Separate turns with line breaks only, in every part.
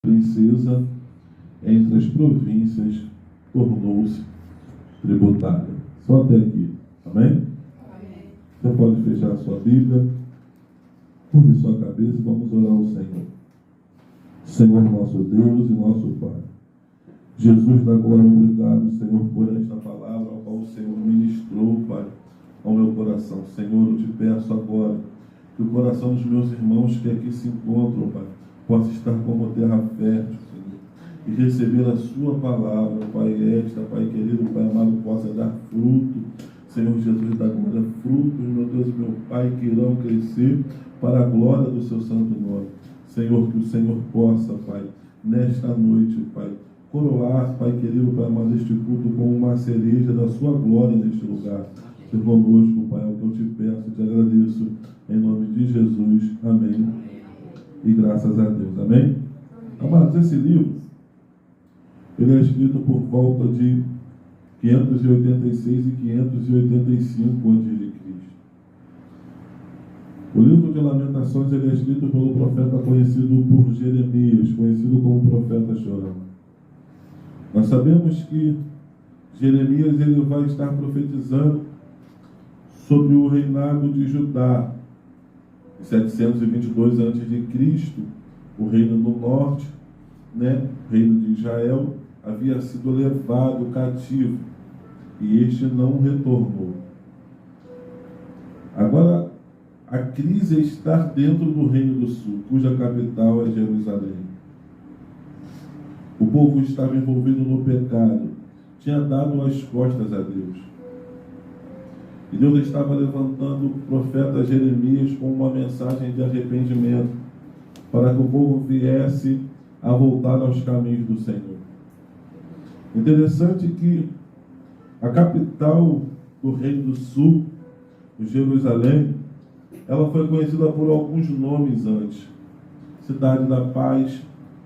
princesa entre as províncias tornou-se tributária. Só até aqui. Amém?
Amém.
Você pode fechar a sua Bíblia, curve sua cabeça e vamos orar ao Senhor. Senhor nosso Deus e nosso Pai. Jesus da glória, obrigado, Senhor, por esta palavra ao qual o Senhor ministrou, Pai, ao meu coração. Senhor, eu te peço agora que o coração dos meus irmãos que aqui se encontram, Pai, possa estar como terra fértil, Senhor, e receber a sua palavra, Pai, esta, Pai querido, Pai amado, possa dar fruto, Senhor Jesus da glória, frutos, meu Deus e meu Pai, que irão crescer para a glória do seu santo nome. Senhor, que o Senhor possa, Pai, nesta noite, Pai, coroar, Pai querido, Pai amado, este culto com uma cereja da sua glória neste lugar. Seja conosco, Pai, é o que eu te peço, te agradeço, em nome de Jesus. Amém. E graças a Deus. Amém? Amados, esse livro, ele é escrito por volta de 586 e 585 a.C. O livro de Lamentações, ele é escrito pelo profeta conhecido por Jeremias, conhecido como profeta chorão. Nós sabemos que Jeremias ele vai estar profetizando sobre o reinado de Judá. Em 722 a.C., o reino do norte, o reino de Israel, havia sido levado cativo e este não retornou. Agora, a crise é estar dentro do reino do sul, cuja capital é Jerusalém. O povo estava envolvido no pecado, tinha dado as costas a Deus. E Deus estava levantando o profeta Jeremias com uma mensagem de arrependimento, para que o povo viesse a voltar aos caminhos do Senhor. Interessante que a capital do reino do sul, Jerusalém, ela foi conhecida por alguns nomes antes. Cidade da Paz,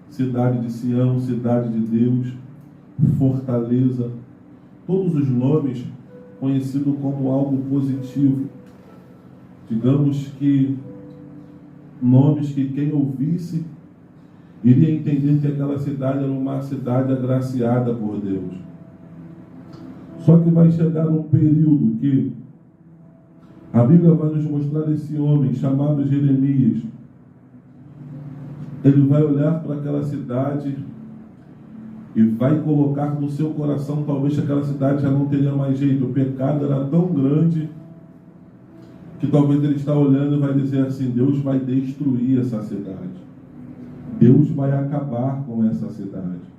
Cidade de Sião, Cidade de Deus, Fortaleza. Todos os nomes conhecidos como algo positivo. Digamos que nomes que quem ouvisse iria entender que aquela cidade era uma cidade agraciada por Deus. Só que vai chegar um período que a Bíblia vai nos mostrar esse homem chamado Jeremias. Ele vai olhar para aquela cidade e vai colocar no seu coração, talvez aquela cidade já não teria mais jeito. O pecado era tão grande que talvez ele está olhando e vai dizer assim: Deus vai destruir essa cidade. Deus vai acabar com essa cidade.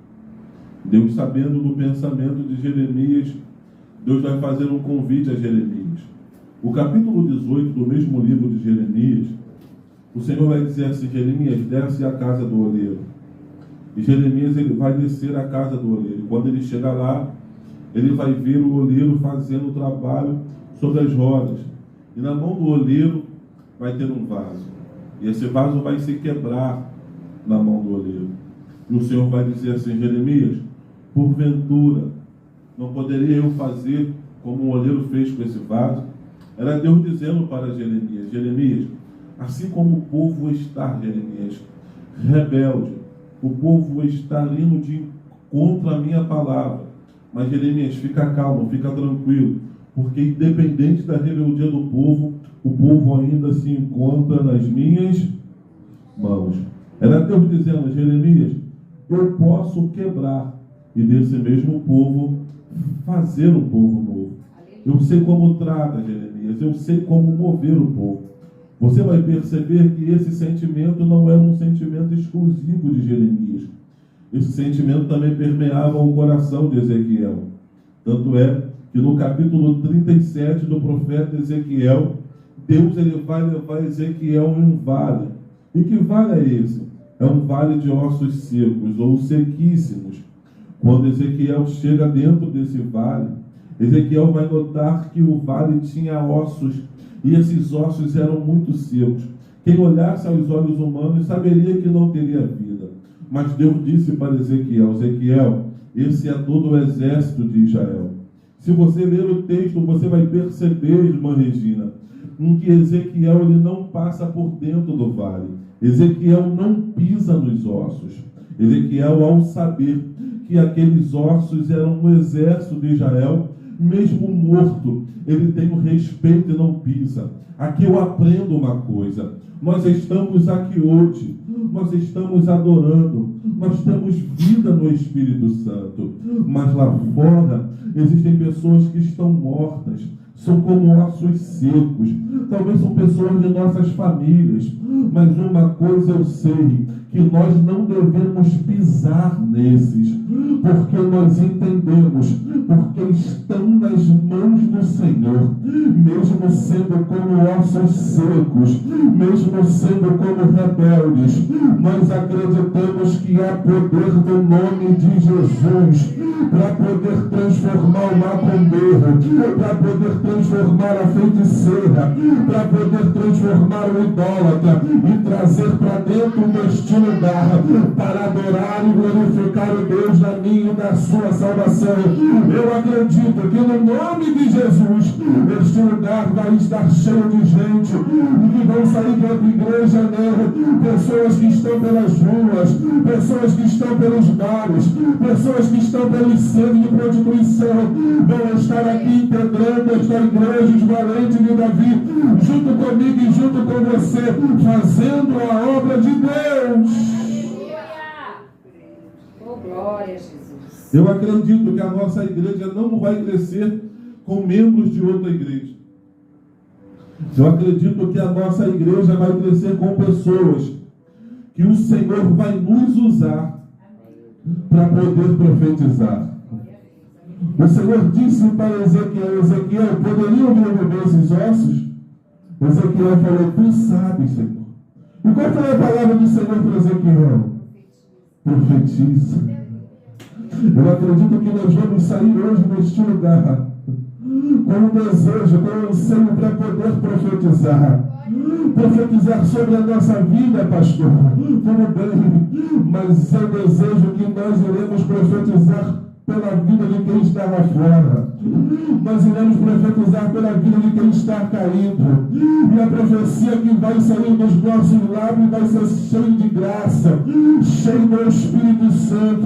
Deus, sabendo do pensamento de Jeremias, Deus vai fazer um convite a Jeremias. O capítulo 18 do mesmo livro de Jeremias, o Senhor vai dizer assim: Jeremias, desce à casa do oleiro. E Jeremias ele vai descer à casa do oleiro. E quando ele chegar lá, ele vai ver o oleiro fazendo o trabalho sobre as rodas. E na mão do oleiro vai ter um vaso. E esse vaso vai se quebrar na mão do oleiro. E o Senhor vai dizer assim: Jeremias, porventura, não poderia eu fazer como o oleiro fez com esse vaso? Era Deus dizendo para Jeremias: Jeremias, assim como o povo está, Jeremias, rebelde, o povo está indo de contra a minha palavra. Mas Jeremias, fica calmo, fica tranquilo, porque independente da rebeldia do povo, o povo ainda se encontra nas minhas mãos. Era Deus dizendo: Jeremias, eu posso quebrar e desse mesmo povo fazer um povo novo. Eu sei como trata, Jeremias, eu sei como mover o povo. Você vai perceber que esse sentimento não era um sentimento exclusivo de Jeremias. Esse sentimento também permeava o coração de Ezequiel. Tanto é que no capítulo 37 do profeta Ezequiel, Deus ele vai levar Ezequiel em um vale. E que vale é esse? É um vale de ossos secos ou sequíssimos. Quando Ezequiel chega dentro desse vale, Ezequiel vai notar que o vale tinha ossos, e esses ossos eram muito secos. Quem olhasse aos olhos humanos saberia que não teria vida. Mas Deus disse para Ezequiel: Ezequiel, esse é todo o exército de Israel. Se você ler o texto, você vai perceber, irmã Regina, que Ezequiel ele não passa por dentro do vale. Ezequiel não pisa nos ossos. Ezequiel, ao saber que aqueles ossos eram um exército de Israel, mesmo morto, ele tem o respeito e não pisa. Aqui eu aprendo uma coisa: nós estamos aqui hoje, nós estamos adorando, nós temos vida no Espírito Santo, mas lá fora existem pessoas que estão mortas, são como ossos secos, talvez são pessoas de nossas famílias, mas uma coisa eu sei, que nós não devemos pisar nesses, porque nós entendemos, porque estão nas mãos do Senhor, mesmo sendo como ossos secos, mesmo sendo como rebeldes, nós acreditamos que há poder no nome de Jesus, para poder transformar o macumbeiro, para poder transformar a feiticeira, para poder transformar o idólatra e trazer para dentro deste lugar, para adorar e glorificar o Deus da minha e da sua salvação. Eu acredito que no nome de Jesus, este lugar vai estar cheio de gente, que vão sair de outra igreja, pessoas que estão pelas ruas, pessoas que estão pelos bares, pessoas que estão pelos centros de prostituição, vão estar aqui integrando esta igreja, os valentes de Davi, junto comigo e junto com você, fazendo a obra de Deus.
Oh, glória a Jesus.
Eu acredito que a nossa igreja não vai crescer com membros de outra igreja. Eu acredito que a nossa igreja vai crescer com pessoas que o Senhor vai nos usar para poder profetizar. O Senhor disse para Ezequiel, poderiam remover esses ossos? Ezequiel falou, tu sabes, Senhor. E qual foi a palavra do Senhor para Ezequiel? Profetiza. Eu acredito que nós vamos sair hoje neste lugar com um desejo, com um anseio para poder profetizar sobre a nossa vida, pastor. Tudo bem, mas eu desejo que nós iremos profetizar pela vida de quem está lá fora. Nós iremos profetizar pela vida de quem está caído. E a profecia que vai sair dos nossos lábios vai ser cheia de graça, cheia do Espírito Santo,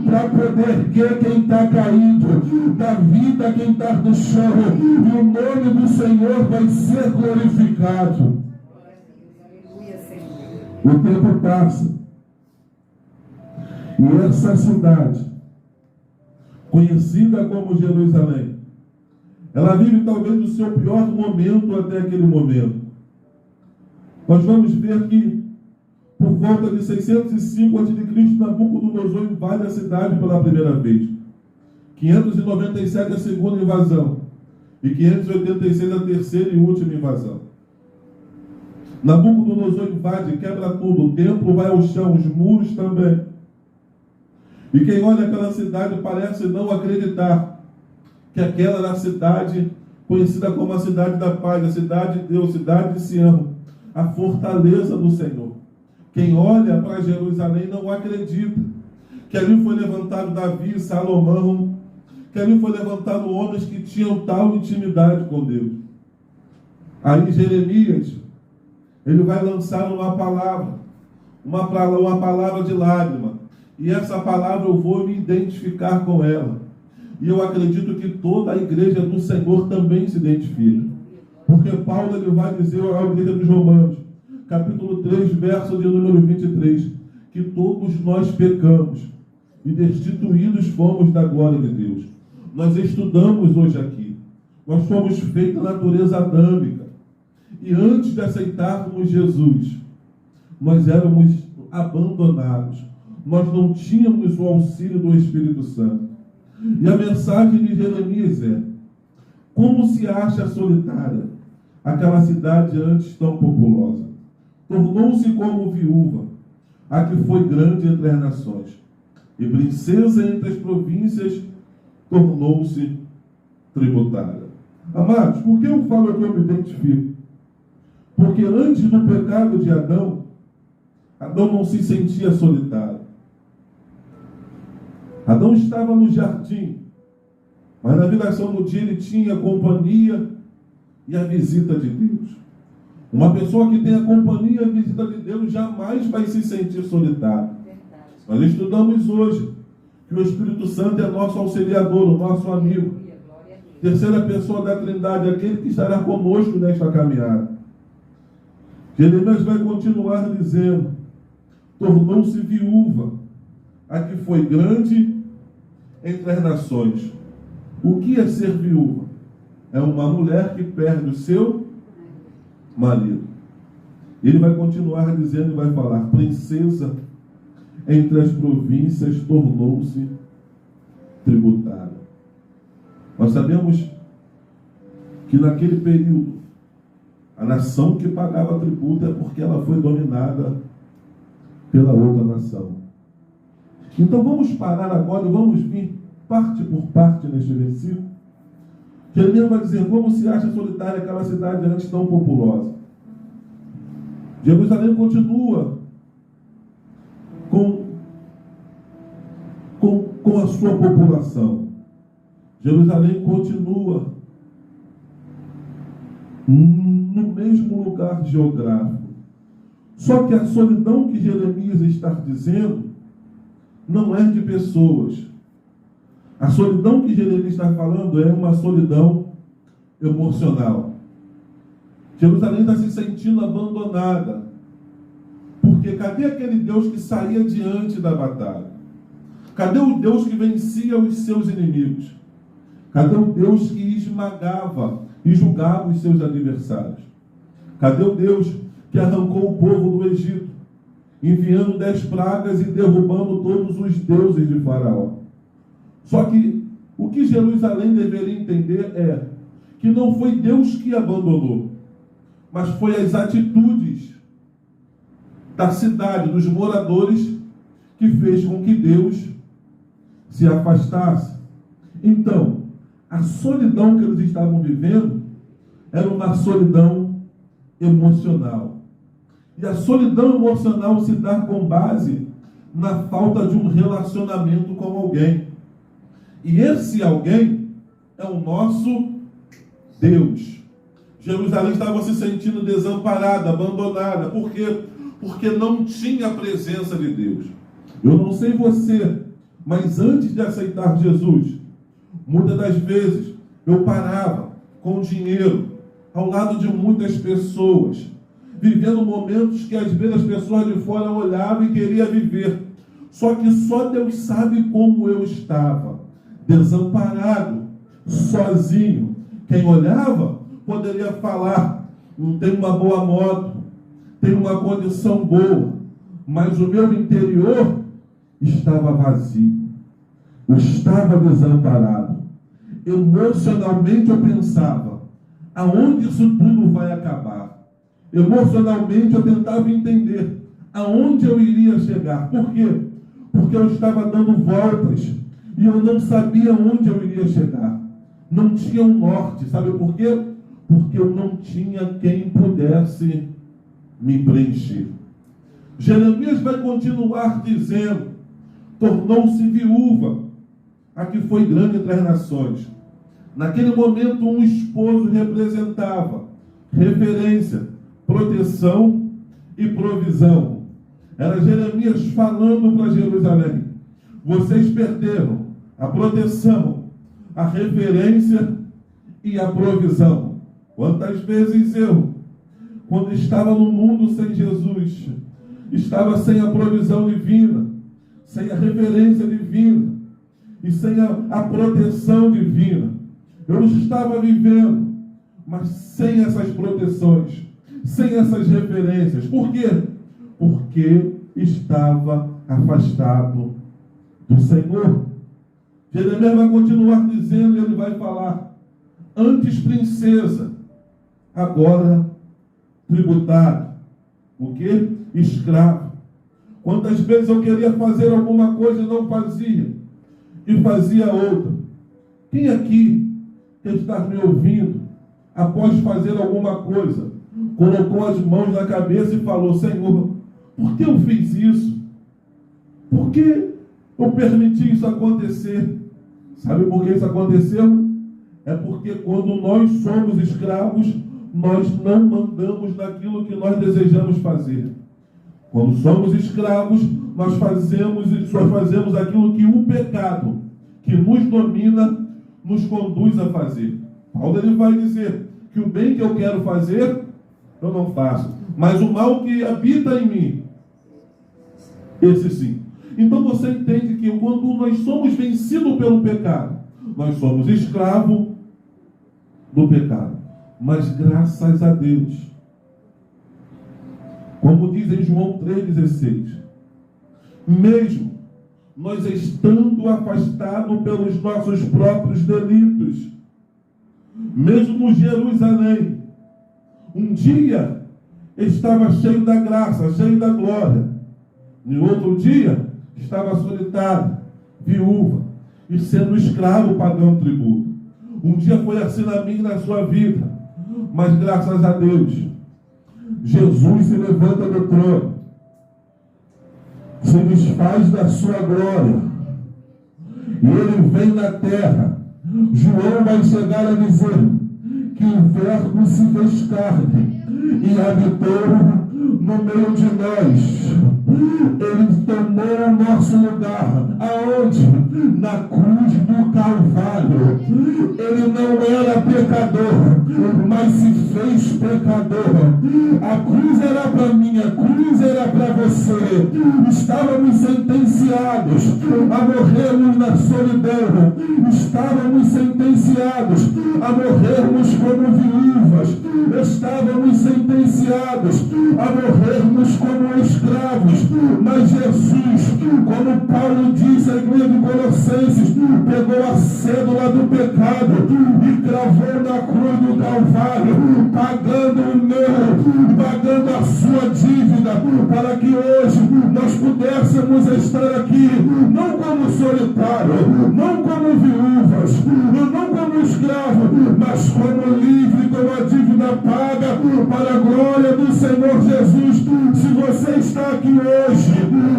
para poder que quem está caído, da vida quem está no chão, e o nome do Senhor vai ser glorificado. O tempo passa. E essa cidade, conhecida como Jerusalém, ela vive talvez o seu pior momento até aquele momento. Nós vamos ver que, por volta de 605 a.C., Nabucodonosor invade a cidade pela primeira vez. 597 a segunda invasão. E 586 a terceira e última invasão. Nabucodonosor invade, quebra tudo. O templo vai ao chão, os muros também. E quem olha aquela cidade parece não acreditar que aquela era a cidade conhecida como a cidade da paz, a cidade de Deus, cidade de Sião, a fortaleza do Senhor. Quem olha para Jerusalém não acredita que ali foi levantado Davi e Salomão, que ali foi levantado homens que tinham tal intimidade com Deus. Aí Jeremias, ele vai lançar uma palavra de lágrima. E essa palavra eu vou me identificar com ela. E eu acredito que toda a igreja do Senhor também se identifica. Porque Paulo ele vai dizer à igreja dos Romanos, capítulo 3, verso de número 23, que todos nós pecamos e destituídos fomos da glória de Deus. Nós estudamos hoje aqui. Nós fomos feitos da natureza adâmica. E antes de aceitarmos Jesus, nós éramos abandonados. Nós não tínhamos o auxílio do Espírito Santo. E a mensagem de Jeremias é: como se acha solitária aquela cidade antes tão populosa? Tornou-se como viúva, a que foi grande entre as nações, e princesa entre as províncias, tornou-se tributária. Amados, por que eu falo que eu me identifico? Porque antes do pecado de Adão, Adão não se sentia solitário. Adão estava no jardim, mas na viração do dia ele tinha a companhia e a visita de Deus. Uma pessoa que tem a companhia e a visita de Deus jamais vai se sentir solitária. Nós estudamos hoje que o Espírito Santo é nosso auxiliador, o nosso amigo. Terceira pessoa da Trindade, aquele que estará conosco nesta caminhada. Jeremias vai continuar dizendo: tornou-se viúva a que foi grande entre as nações. O que é ser viúva? É uma mulher que perde o seu marido. Ele vai continuar dizendo e vai falar: princesa entre as províncias tornou-se tributária. Nós sabemos que naquele período a nação que pagava tributo é porque ela foi dominada pela outra nação. Então vamos parar agora e vamos vir parte por parte neste versículo. Jeremias vai dizer: como se acha solitária aquela cidade antes tão populosa. Jerusalém continua com a sua população. Jerusalém continua no mesmo lugar geográfico. Só que a solidão que Jeremias está dizendo não é de pessoas. A solidão que Jeremias está falando é uma solidão emocional. Jerusalém está se sentindo abandonada. Porque cadê aquele Deus que saía diante da batalha? Cadê o Deus que vencia os seus inimigos? Cadê o Deus que esmagava e julgava os seus adversários? Cadê o Deus que arrancou o povo do Egito, enviando 10 pragas e derrubando todos os deuses de Faraó? Só que o que Jerusalém deveria entender é que não foi Deus que abandonou, mas foi as atitudes da cidade, dos moradores, que fez com que Deus se afastasse. Então, a solidão que eles estavam vivendo era uma solidão emocional. E a solidão emocional se dá com base na falta de um relacionamento com alguém. E esse alguém é o nosso Deus. Jerusalém estava se sentindo desamparada, abandonada. Por quê? Porque não tinha a presença de Deus. Eu não sei você, mas antes de aceitar Jesus, muitas das vezes eu parava com dinheiro ao lado de muitas pessoas, vivendo momentos que às vezes as pessoas de fora olhavam e queriam viver. Só que só Deus sabe como eu estava, desamparado, sozinho. Quem olhava poderia falar: não tem uma boa moto, tem uma condição boa, mas o meu interior estava vazio, eu estava desamparado. Emocionalmente eu pensava: aonde isso tudo vai acabar? Emocionalmente eu tentava entender aonde eu iria chegar. Por quê? Porque eu estava dando voltas e eu não sabia onde eu iria chegar. Não tinha um norte. Sabe por quê? Porque eu não tinha quem pudesse me preencher. Jeremias vai continuar dizendo: tornou-se viúva a que foi grande entre as nações. Naquele momento, um esposo representava referência, proteção e provisão. Era Jeremias falando para Jerusalém: vocês perderam a proteção, a referência e a provisão. Quantas vezes eu, quando estava no mundo sem Jesus, estava sem a provisão divina, sem a referência divina e sem a proteção divina. Eu estava vivendo, mas sem essas proteções, sem essas referências. Por quê? Porque estava afastado do Senhor. Jeremias vai continuar dizendo, e ele vai falar: antes princesa, agora tributário. O quê? Escravo. Quantas vezes eu queria fazer alguma coisa e não fazia, e fazia outra. Quem aqui que está me ouvindo, após fazer alguma coisa, colocou as mãos na cabeça e falou: Senhor, por que eu fiz isso? Por que eu permiti isso acontecer? Sabe por que isso aconteceu? É porque quando nós somos escravos, nós não mandamos naquilo que nós desejamos fazer. Quando somos escravos, nós fazemos aquilo que o pecado que nos domina nos conduz a fazer. Paulo ele vai dizer que o bem que eu quero fazer, eu não faço, mas o mal que habita em mim, esse sim. Então você entende que quando nós somos vencidos pelo pecado, nós somos escravos do pecado. Mas graças a Deus, como diz em João 3,16, mesmo nós estando afastados pelos nossos próprios delitos, mesmo Jerusalém, um dia estava cheio da graça, cheio da glória, e outro dia estava solitário, viúva, e sendo escravo, pagando tributo. Um dia foi assim na minha e na sua vida, mas graças a Deus, Jesus se levanta do trono, se desfaz da sua glória, e ele vem na terra. João vai chegar a dizer que o Verbo se fez carne e habitou no meio de nós. Ele tomou o nosso lugar. Aonde? Na cruz do Calvário. Ele não era pecador, mas se fez pecador. A cruz era para mim, a cruz era para você. Estávamos sentenciados a morrermos na solidão. Estávamos sentenciados a morrermos como viúvas. Estávamos sentenciados a morrermos como escravos. Mas Jesus, como Paulo disse à igreja de Colossenses, pegou a cédula do pecado e cravou na cruz do Calvário, pagando o meu, pagando a sua dívida, para que hoje nós pudéssemos estar aqui, não como solitário, não como viúvas, não como escravo, mas como livre, com a dívida paga, para a glória do Senhor Jesus. Se você está aqui hoje,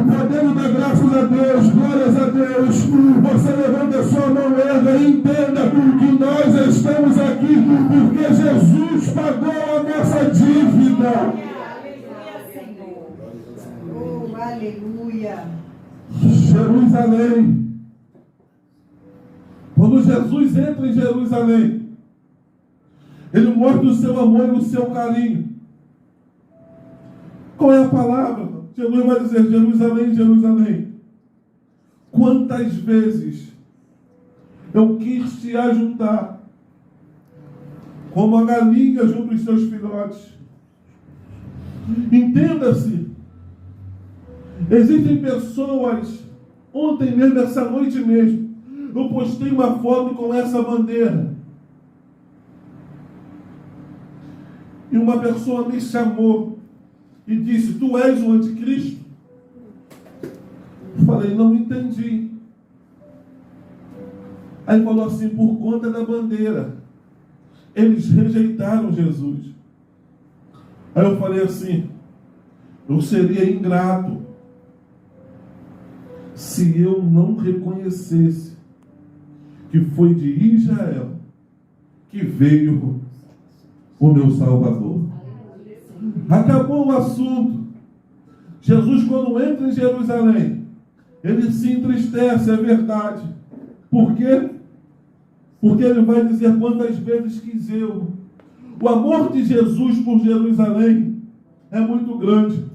podendo dar graças a Deus, glórias a Deus, você levanta a sua mão, erga e entenda que nós estamos aqui porque Jesus pagou a nossa dívida.
Aleluia, Senhor. Oh, aleluia.
Jerusalém. Quando Jesus entra em Jerusalém, ele mostra o seu amor e o seu carinho. Qual é a palavra? Jesus vai dizer: Jerusalém, Jerusalém, quantas vezes eu quis te ajuntar, como a galinha junto aos seus filhotes. Entenda-se, existem pessoas, ontem mesmo, essa noite mesmo, eu postei uma foto com essa bandeira, e uma pessoa me chamou e disse: tu és o anticristo? Eu falei: não entendi. Aí falou assim: por conta da bandeira, eles rejeitaram Jesus. Aí eu falei assim: eu seria ingrato se eu não reconhecesse que foi de Israel que veio o meu Salvador. Acabou o assunto. Jesus, quando entra em Jerusalém, ele se entristece, é verdade. Por quê? Porque ele vai dizer: quantas vezes quis eu. O amor de Jesus por Jerusalém é muito grande.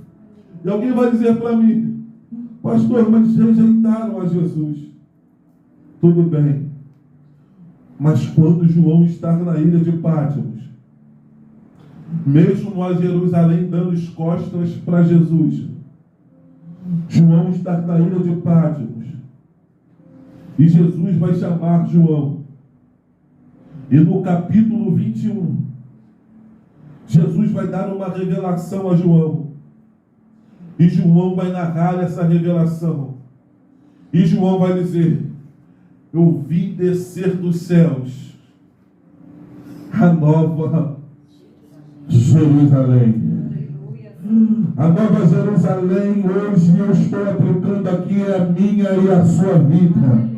E alguém vai dizer para mim: pastor, mas rejeitaram a Jesus. Tudo bem. Mas quando João está na ilha de Pátimos, mesmo a Jerusalém dando as costas para Jesus, João está na ilha de Pátimos, e Jesus vai chamar João, e no capítulo 21, Jesus vai dar uma revelação a João, e João vai narrar essa revelação, e João vai dizer: eu vi descer dos céus a nova Jerusalém. A nova Jerusalém hoje eu estou aplicando aqui a minha e a sua vida.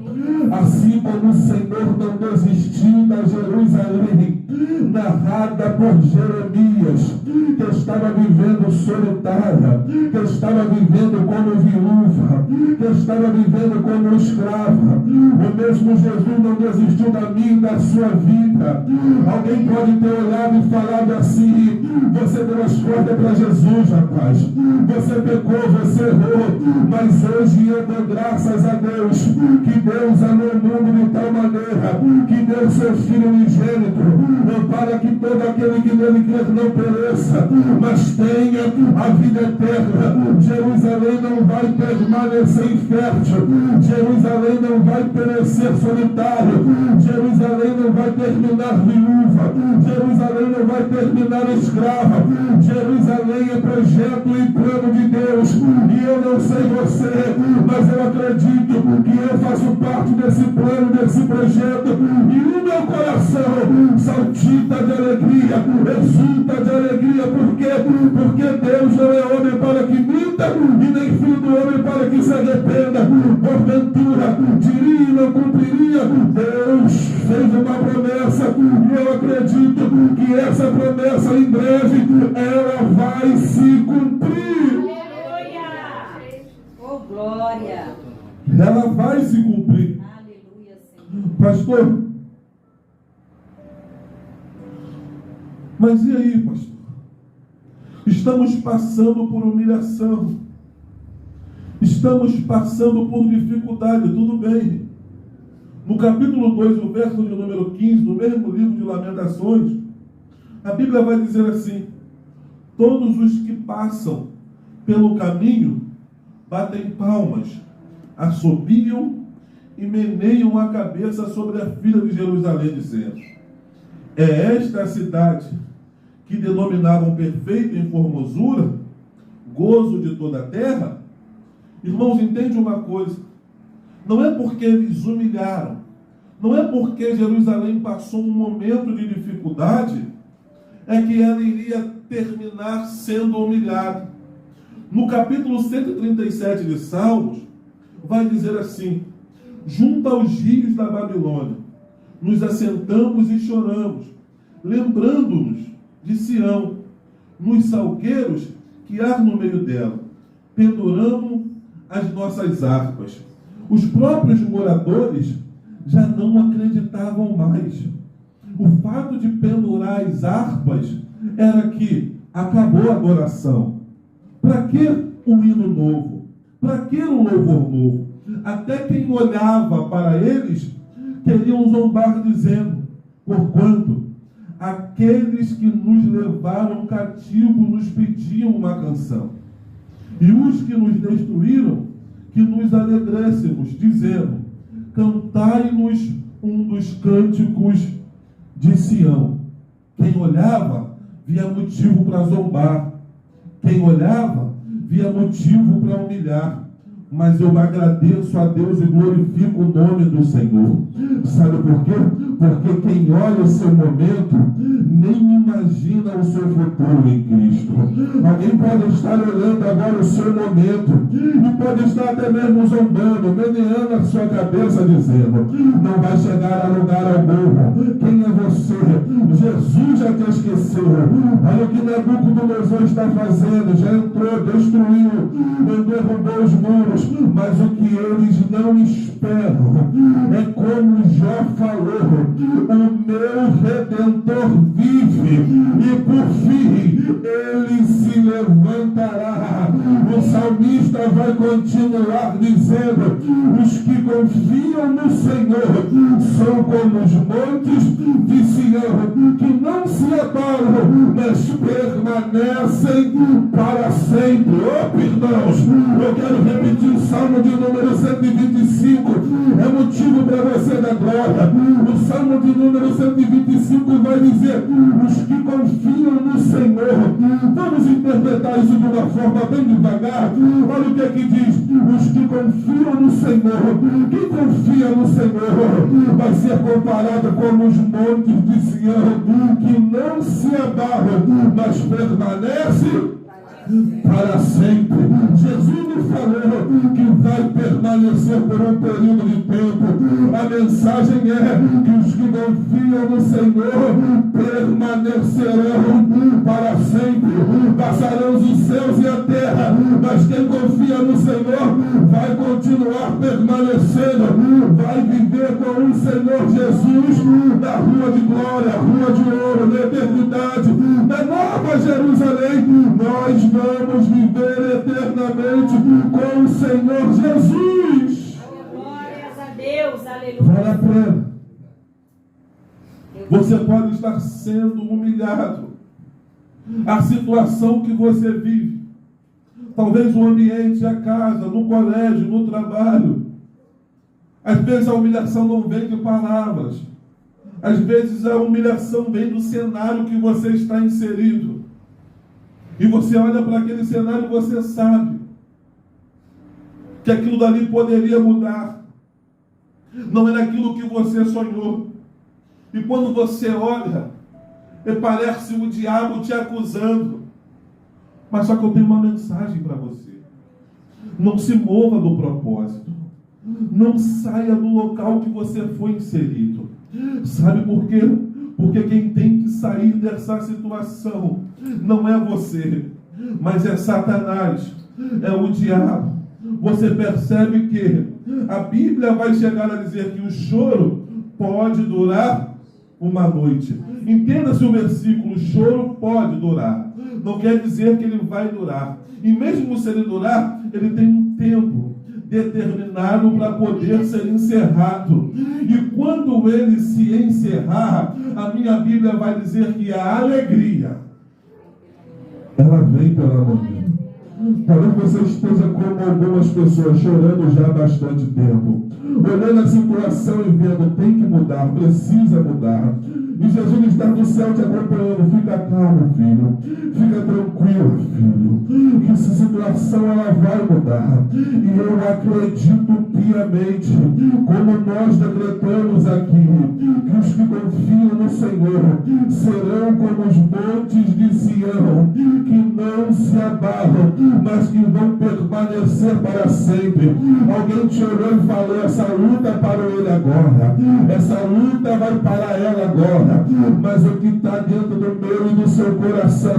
Assim como o Senhor não desistiu da Jerusalém narrada por Jeremias, que estava vivendo solitária, que estava vivendo como viúva, que estava vivendo como escrava. O mesmo Jesus não desistiu da minha e da sua vida. Alguém pode ter olhado e falado assim: você deu as costas para Jesus, rapaz, você pecou, você errou, mas hoje eu dou graças a Deus, que Deus amou o mundo de tal maneira, que deu seu Filho unigênito, para que todo aquele que nele crer não pereça, mas tenha a vida eterna. Jerusalém não vai permanecer infértil, Jerusalém não vai perecer solitário, Jerusalém não vai terminar viúva, Jerusalém não vai terminar escrava. Jerusalém é projeto e plano de Deus, e eu não sei você, mas eu acredito que eu faço parte desse plano, desse projeto, e o meu coração saltita de alegria, exulta de alegria. Por quê? Porque Deus não é homem para que minta, e nem filho do homem para que se arrependa. Porventura diria e não cumpriria. Deus fez uma promessa, e eu acredito que essa promessa em breve ela vai se cumprir.
Aleluia! Oh, glória!
Ela vai se cumprir.
Aleluia, Senhor.
Pastor, mas e aí, pastor? Estamos passando por humilhação, estamos passando por dificuldade, tudo bem. No capítulo 2, no verso de número 15, no mesmo livro de Lamentações, a Bíblia vai dizer assim: todos os que passam pelo caminho batem palmas, assobiam e meneiam a cabeça sobre a filha de Jerusalém, dizendo: é esta a cidade que denominavam perfeita em formosura, gozo de toda a terra? Irmãos, entende uma coisa: não é porque eles humilharam, não é porque Jerusalém passou um momento de dificuldade, é que ela iria terminar sendo humilhada. No capítulo 137 de Salmos, vai dizer assim: junto aos rios da Babilônia, nos assentamos e choramos, lembrando-nos de Sião, nos salgueiros que há no meio dela, penduramos as nossas harpas. Os próprios moradores já não acreditavam mais. O fato de pendurar as harpas era que acabou a adoração. Para que um hino novo? Para que um louvor novo? Até quem olhava para eles queriam zombar, dizendo: porquanto aqueles que nos levaram cativo nos pediam uma canção, e os que nos destruíram que nos alegréssemos, dizendo: cantai-nos um dos cânticos de Sião. Quem olhava via motivo para zombar, quem olhava via motivo para humilhar. Mas eu agradeço a Deus e glorifico o nome do Senhor. Sabe por quê? Porque quem olha o seu momento nem imagina o seu futuro em Cristo. Alguém pode estar olhando agora o seu momento e pode estar até mesmo zombando, meneando a sua cabeça, dizendo: não vai chegar a lugar algum. Quem é você? Jesus já te esqueceu. Olha o que Nabucodonosor está fazendo. Já entrou, destruiu, derrubou os muros. Mas o que eles não esperam é como Jó falou: o meu Redentor vive, e por fim ele se levantará. O salmista vai continuar dizendo: os que confiam no Senhor são como os montes de Sião, que não se abalam, mas permanecem para sempre. Irmãos, eu quero repetir o Salmo de número 125, é motivo para você dar glória. O Salmo de número 125 vai dizer: os que confiam no Senhor. Vamos interpretar isso de uma forma bem devagar. Olha o que aqui diz: os que confiam no Senhor. Quem confia no Senhor vai ser comparado com os montes de Sião, que não se abalam, mas permanece para sempre. Jesus nos falou que vai permanecer por um período de tempo. A mensagem é que os que confiam no Senhor permanecerão para sempre. Passarão os céus e a terra, mas quem confia no Senhor vai continuar permanecendo, vai viver com o Senhor Jesus na rua de glória, rua de ouro, na eternidade, na Nova Jerusalém. Nós vamos viver eternamente com o Senhor Jesus.
Glórias a Deus, aleluia.
Vale a pena. Você pode estar sendo humilhado. A situação que você vive, talvez o ambiente, a casa, no colégio, no trabalho. Às vezes a humilhação não vem de palavras. Às vezes a humilhação vem do cenário que você está inserido. E você olha para aquele cenário e você sabe que aquilo dali poderia mudar. Não era aquilo que você sonhou. E quando você olha, parece o diabo te acusando. Mas só que eu tenho uma mensagem para você. Não se mova do propósito. Não saia do local que você foi inserido. Sabe por quê? Porque quem tem que sair dessa situação não é você, mas é Satanás, é o diabo. Você percebe que a Bíblia vai chegar a dizer que o choro pode durar uma noite. Entenda-se o versículo: choro pode durar. Não quer dizer que ele vai durar. E mesmo se ele durar, ele tem um tempo determinado para poder ser encerrado. E quando ele se encerrar, a minha Bíblia vai dizer que a alegria, ela vem pela manhã. Talvez você esteja como algumas pessoas, chorando já há bastante tempo, olhando a situação e vendo, tem que mudar, precisa mudar. E Jesus está do céu te acompanhando. Fica calmo, filho. Fica tranquilo, filho. Que essa situação ela vai mudar. E eu acredito piamente, como nós decretamos aqui, que os que confiam no Senhor serão como os montes de Sião, que não se abalam, mas que vão permanecer para sempre. Alguém te olhou e falou: essa luta parou ele agora. Essa luta vai parar ela agora. Mas o que está dentro do meu e do seu coração,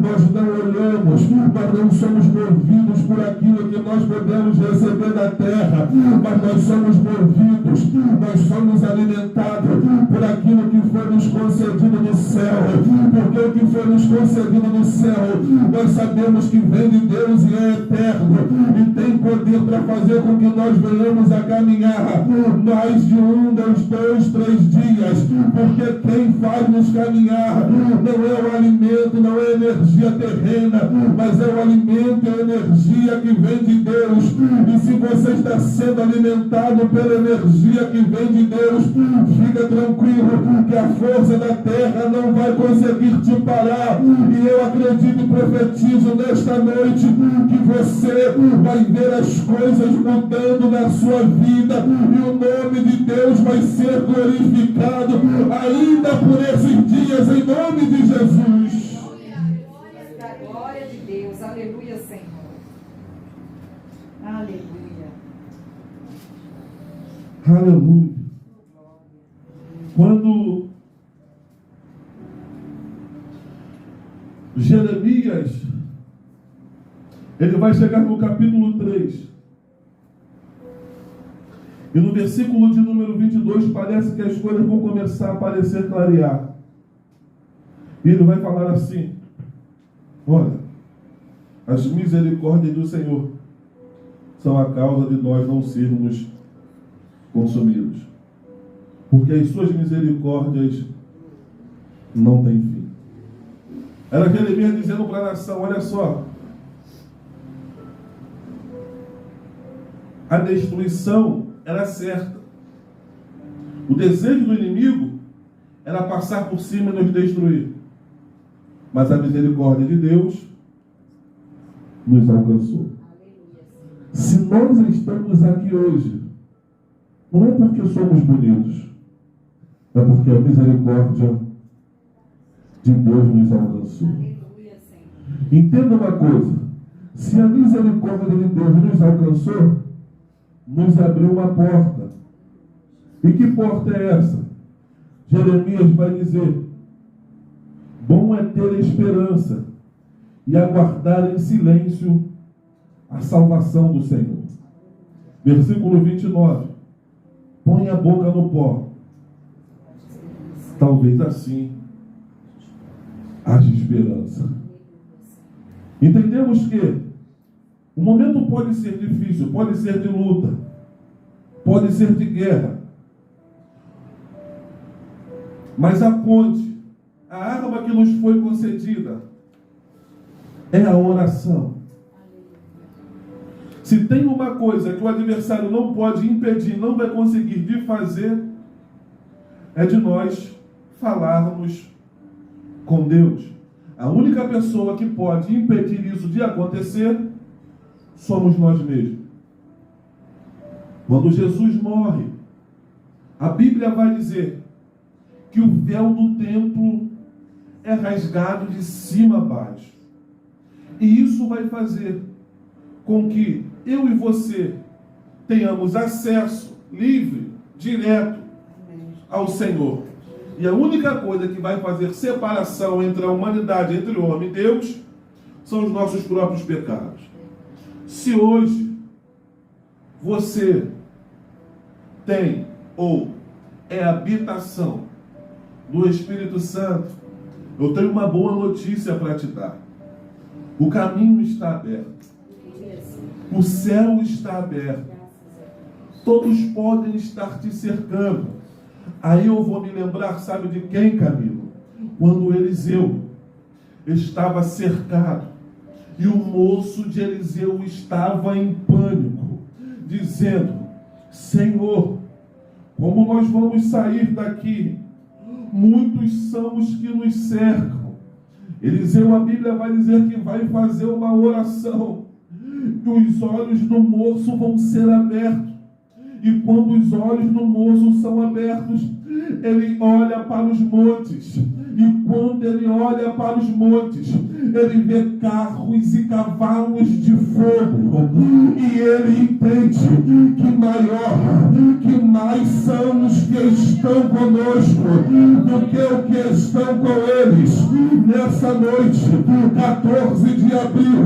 nós não olhamos, nós não somos movidos por aquilo que nós podemos receber da terra, mas nós somos movidos, nós somos alimentados por aquilo que foi nos concedido no céu, porque o que foi nos concedido no céu, nós sabemos que vem de Deus e é eterno, e tem poder para fazer com que nós venhamos a caminhar mais de 1, 2, 3 dias, porque quem faz-nos caminhar não é o alimento, não é a energia terrena, mas é o alimento e a energia que vem de Deus. E se você está sendo alimentado pela energia que vem de Deus, fica tranquilo que a força da terra não vai conseguir te parar. E eu acredito e profetizo nesta noite que você vai ver as coisas mudando na sua vida e o nome de Deus vai ser glorificado ainda por esses dias, em nome de Jesus.
Da glória de Deus, aleluia, Senhor. Aleluia.
Aleluia. Quando Jeremias, ele vai chegar no capítulo 3, e no versículo de número 22, parece que as coisas vão começar a parecer clarear. E ele vai falar assim: olha, as misericórdias do Senhor são a causa de nós não sermos consumidos, porque as suas misericórdias não têm fim. Era Jeremias dizendo para a nação: olha só, a destruição era certa. O desejo do inimigo era passar por cima e nos destruir. Mas a misericórdia de Deus nos alcançou. Se nós estamos aqui hoje, não é porque somos bonitos, é porque a misericórdia de Deus nos alcançou. Entenda uma coisa: se a misericórdia de Deus nos alcançou, nos abriu uma porta. E que porta é essa? Jeremias vai dizer: bom é ter esperança e aguardar em silêncio a salvação do Senhor. Versículo 29. Põe a boca no pó. Talvez assim haja esperança. Entendemos que o momento pode ser difícil, pode ser de luta, pode ser de guerra. Mas a ponte, a arma que nos foi concedida, é a oração. Se tem uma coisa que o adversário não pode impedir, não vai conseguir de fazer, é de nós falarmos com Deus. A única pessoa que pode impedir isso de acontecer somos nós mesmos. Quando Jesus morre, a Bíblia vai dizer que o véu do templo é rasgado de cima a baixo. E isso vai fazer com que eu e você tenhamos acesso livre, direto ao Senhor. E a única coisa que vai fazer separação entre a humanidade, entre o homem e Deus, são os nossos próprios pecados. Se hoje você tem ou é habitação do Espírito Santo, eu tenho uma boa notícia para te dar. O caminho está aberto. O céu está aberto. Todos podem estar te cercando. Aí eu vou me lembrar, sabe de quem, Camilo? Quando Eliseu estava cercado e o moço de Eliseu estava em pânico, dizendo: Senhor, como nós vamos sair daqui? Muitos são os que nos cercam. Eliseu, a Bíblia vai dizer que vai fazer uma oração, que os olhos do moço vão ser abertos. E quando os olhos do moço são abertos, ele olha para os montes. E quando ele olha para os montes, ele vê carros e cavalos de fogo. E ele entende que mais são os que estão conosco do que estão com eles. Nessa noite, 14 de abril,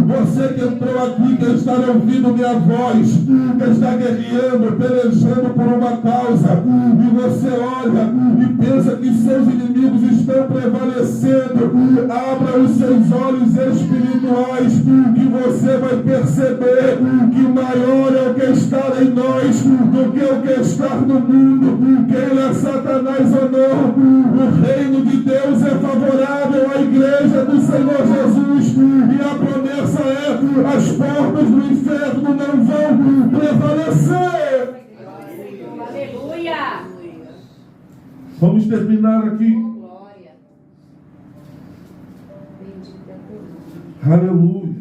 você que entrou aqui, que está ouvindo minha voz, que está guerreando, pelejando por uma causa, e você olha e pensa que seus inimigos estão prevalecendo, abra os seus olhos espirituais, que você vai perceber que maior é o que está em nós do que o que está no mundo. Quem é Satanás ou não, o reino de Deus é favorável à igreja do Senhor Jesus, e a promessa é: as portas do inferno não vão prevalecer.
Aleluia!
Vamos terminar aqui.
Glória. Bendita é
Aleluia.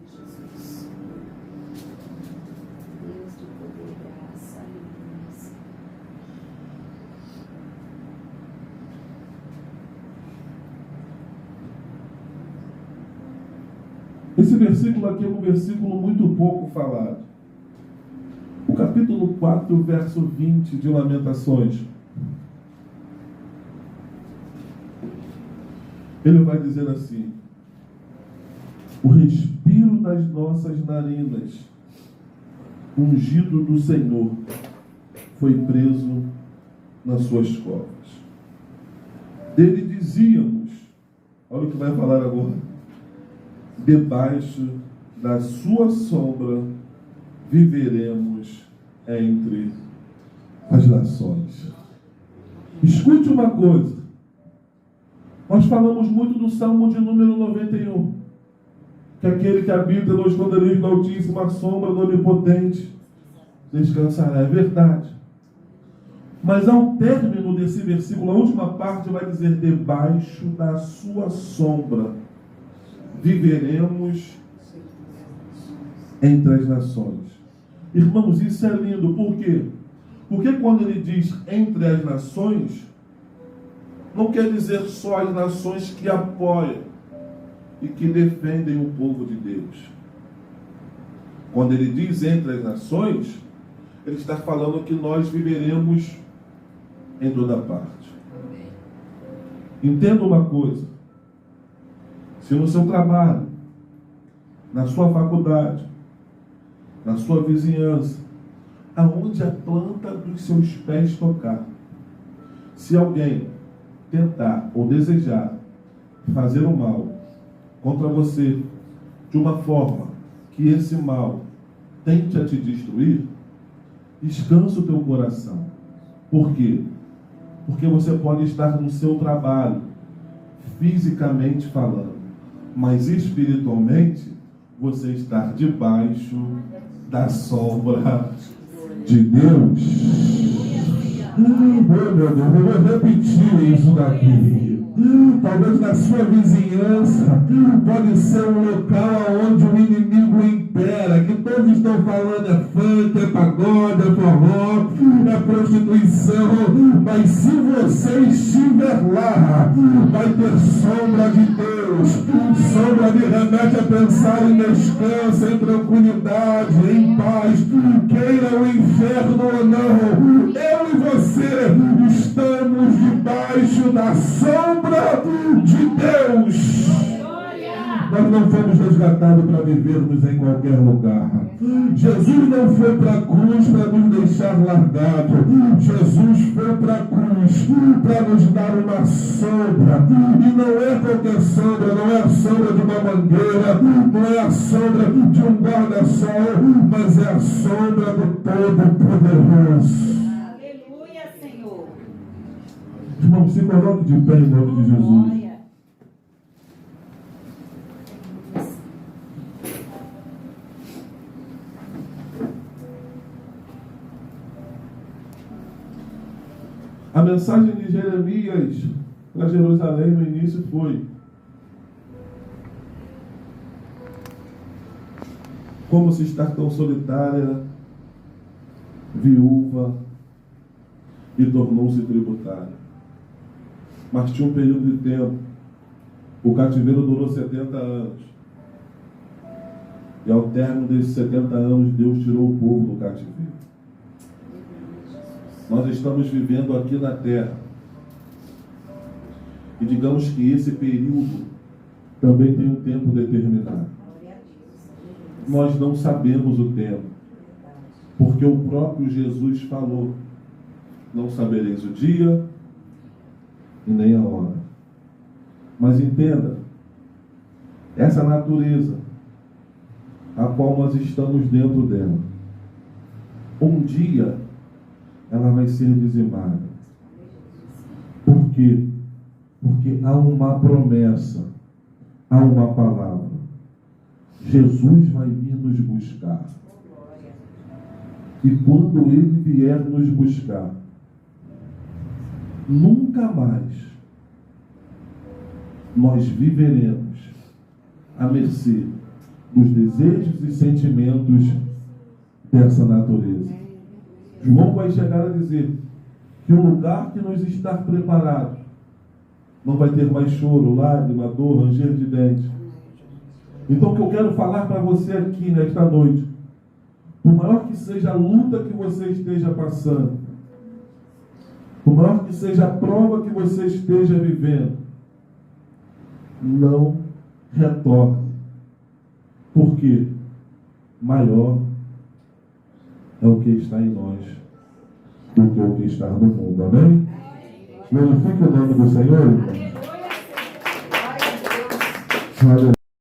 Jesus. Deus de poder, graça, aleluia.
Esse versículo aqui é um versículo muito pouco falado. O capítulo 4, verso 20 de Lamentações. Ele vai dizer assim: o respiro das nossas narinas, ungido do Senhor, foi preso nas suas covas. Dele dizíamos, olha o que vai falar agora: debaixo da sua sombra viveremos entre as nações. Escute uma coisa. Nós falamos muito do Salmo de número 91. Que aquele que habita no esconderijo do Altíssimo, a sombra do Onipotente, descansará. É verdade. Mas ao término desse versículo, a última parte vai dizer: debaixo da sua sombra viveremos entre as nações. Irmãos, isso é lindo. Por quê? Porque quando ele diz entre as nações, não quer dizer só as nações que apoiam e que defendem o povo de Deus. Quando ele diz entre as nações, ele está falando que nós viveremos em toda parte. Entenda uma coisa: se no seu trabalho, na sua faculdade, na sua vizinhança, aonde a planta dos seus pés tocar, se alguém tentar ou desejar fazer o mal contra você de uma forma que esse mal tente a te destruir, descansa o teu coração. Por quê? Porque você pode estar no seu trabalho, fisicamente falando, mas espiritualmente você está debaixo da sombra de Deus. Meu Deus, eu vou repetir isso daqui. Talvez na sua vizinhança pode ser um local onde o inimigo impera, que todos estão falando é funk, é pagode, é forró, é prostituição, mas se você estiver lá, vai ter sombra de Deus. Sombra me remete a pensar em descanso, em tranquilidade, em paz, queira o inferno ou não. Eu e você estamos debaixo da sombra de Deus. Nós não fomos resgatados para vivermos em qualquer lugar. Jesus não foi para a cruz para nos deixar largados. Jesus foi para a cruz para nos dar uma sombra. E não é qualquer sombra, não é a sombra de uma mangueira, não é a sombra de um guarda-sol, mas é a sombra do Todo-Poderoso.
Aleluia, Senhor.
Irmão, se coloque de pé em nome de Jesus. A mensagem de Jeremias para Jerusalém no início foi: como se está tão solitária, viúva e tornou-se tributária. Mas tinha um período de tempo. O cativeiro durou 70 anos. E ao término desses 70 anos, Deus tirou o povo do cativeiro. Nós estamos vivendo aqui na terra. E digamos que esse período também tem um tempo determinado. Nós não sabemos o tempo, porque o próprio Jesus falou: não sabereis o dia e nem a hora. Mas entenda, essa natureza a qual nós estamos dentro dela, um dia ela vai ser dizimada. Por quê? Porque há uma promessa, há uma palavra. Jesus vai vir nos buscar. E quando Ele vier nos buscar, nunca mais nós viveremos à mercê dos desejos e sentimentos dessa natureza. João vai chegar a dizer que o lugar que nos está preparado não vai ter mais choro, lágrima, dor, ranger de dentes. Então o que eu quero falar para você aqui nesta noite, por maior que seja a luta que você esteja passando, por maior que seja a prova que você esteja vivendo, não retorne. Porque maior é o que está em nós do que o que está no mundo. Amém? Glorifique o nome do Senhor.
Aleluia, Senhor. Glória a Deus.
Aleluia.